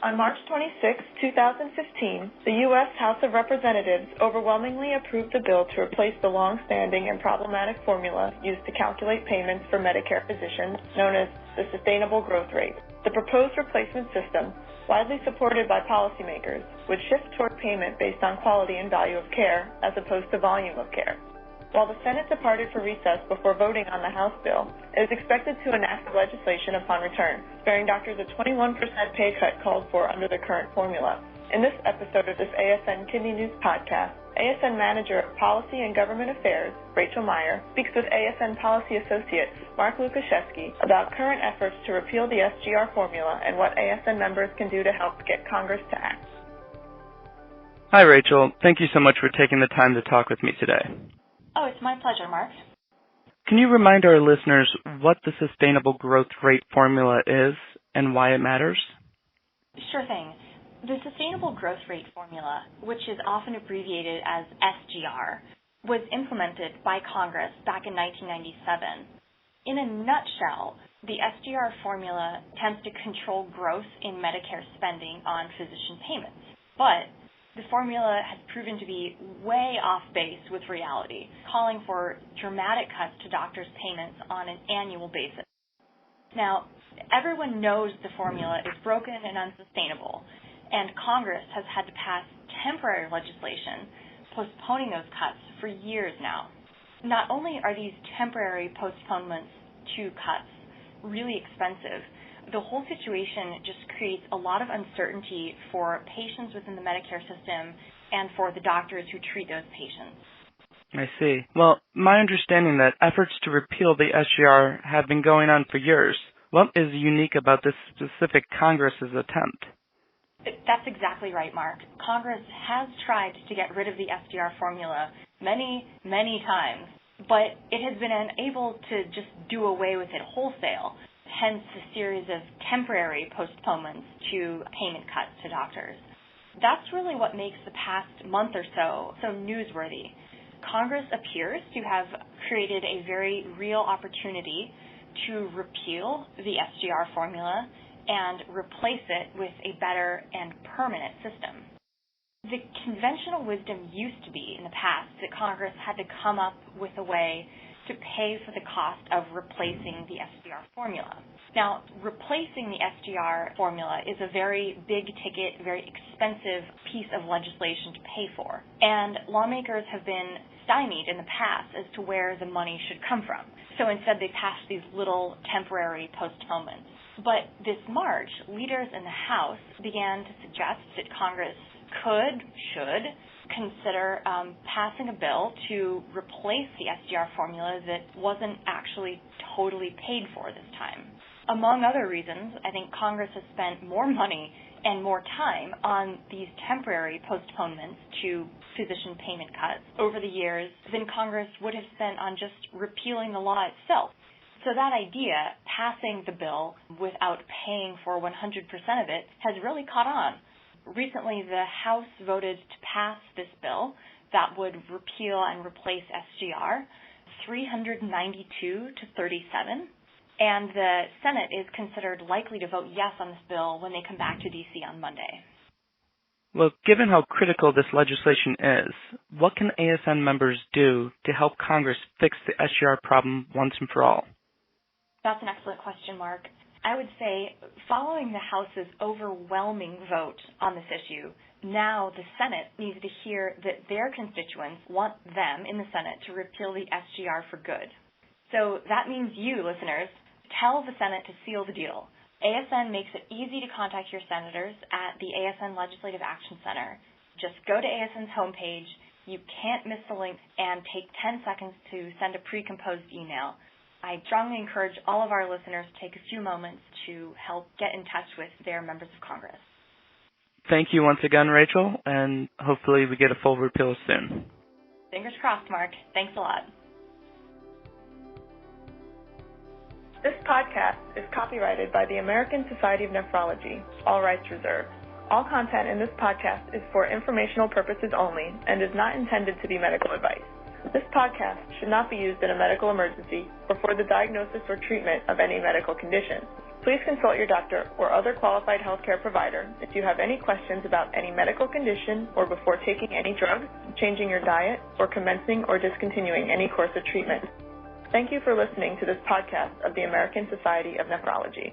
On March 26, 2015, the U.S. House of Representatives overwhelmingly approved a bill to replace the long-standing and problematic formula used to calculate payments for Medicare physicians, known as the sustainable growth rate. The proposed replacement system, widely supported by policymakers, would shift toward payment based on quality and value of care as opposed to volume of care. While the Senate departed for recess before voting on the House bill, it is expected to enact legislation upon return, sparing doctors a 21% pay cut called for under the current formula. In this episode of this ASN Kidney News podcast, ASN Manager of Policy and Government Affairs, Rachel Meyer, speaks with ASN Policy Associate, Mark Lukaszewski, about current efforts to repeal the SGR formula and what ASN members can do to help get Congress to act. Hi, Rachel. Thank you so much for taking the time to talk with me today. Oh, it's my pleasure, Mark. Can you remind our listeners what the sustainable growth rate formula is and why it matters? Sure thing. The sustainable growth rate formula, which is often abbreviated as SGR, was implemented by Congress back in 1997. In a nutshell, the SGR formula tends to control growth in Medicare spending on physician payments. But the formula has proven to be way off base with reality, calling for dramatic cuts to doctors' payments on an annual basis. Now, everyone knows the formula is broken and unsustainable, and Congress has had to pass temporary legislation postponing those cuts for years now. Not only are these temporary postponements to cuts really expensive, the whole situation just creates a lot of uncertainty for patients within the Medicare system and for the doctors who treat those patients. I see. Well, my understanding that efforts to repeal the SGR have been going on for years. What is unique about this specific Congress's attempt? That's exactly right, Mark. Congress has tried to get rid of the SGR formula many, many times, but it has been unable to just do away with it wholesale. Hence the series of temporary postponements to payment cuts to doctors. That's really what makes the past month or so newsworthy. Congress appears to have created a very real opportunity to repeal the SGR formula and replace it with a better and permanent system. The conventional wisdom used to be in the past that Congress had to come up with a way to pay for the cost of replacing the SGR formula. Now, replacing the SGR formula is a very big-ticket, very expensive piece of legislation to pay for, and lawmakers have been stymied in the past as to where the money should come from. So instead, they passed these little temporary postponements. But this March, leaders in the House began to suggest that Congress should consider passing a bill to replace the SGR formula that wasn't actually totally paid for this time. Among other reasons, I think Congress has spent more money and more time on these temporary postponements to physician payment cuts over the years than Congress would have spent on just repealing the law itself. So that idea, passing the bill without paying for 100% of it, has really caught on. Recently, the House voted to pass this bill that would repeal and replace SGR, 392 to 37, and the Senate is considered likely to vote yes on this bill when they come back to D.C. on Monday. Well, given how critical this legislation is, what can ASN members do to help Congress fix the SGR problem once and for all? That's an excellent question, Mark. I would say, following the House's overwhelming vote on this issue, now the Senate needs to hear that their constituents want them in the Senate to repeal the SGR for good. So that means you, listeners, tell the Senate to seal the deal. ASN makes it easy to contact your senators at the ASN Legislative Action Center. Just go to ASN's homepage. You can't miss the link, and take 10 seconds to send a pre-composed email. I strongly encourage all of our listeners to take a few moments to help get in touch with their members of Congress. Thank you once again, Rachel, and hopefully we get a full repeal soon. Fingers crossed, Mark. Thanks a lot. This podcast is copyrighted by the American Society of Nephrology, all rights reserved. All content in this podcast is for informational purposes only and is not intended to be medical advice. This podcast should not be used in a medical emergency or for the diagnosis or treatment of any medical condition. Please consult your doctor or other qualified healthcare provider if you have any questions about any medical condition or before taking any drugs, changing your diet, or commencing or discontinuing any course of treatment. Thank you for listening to this podcast of the American Society of Nephrology.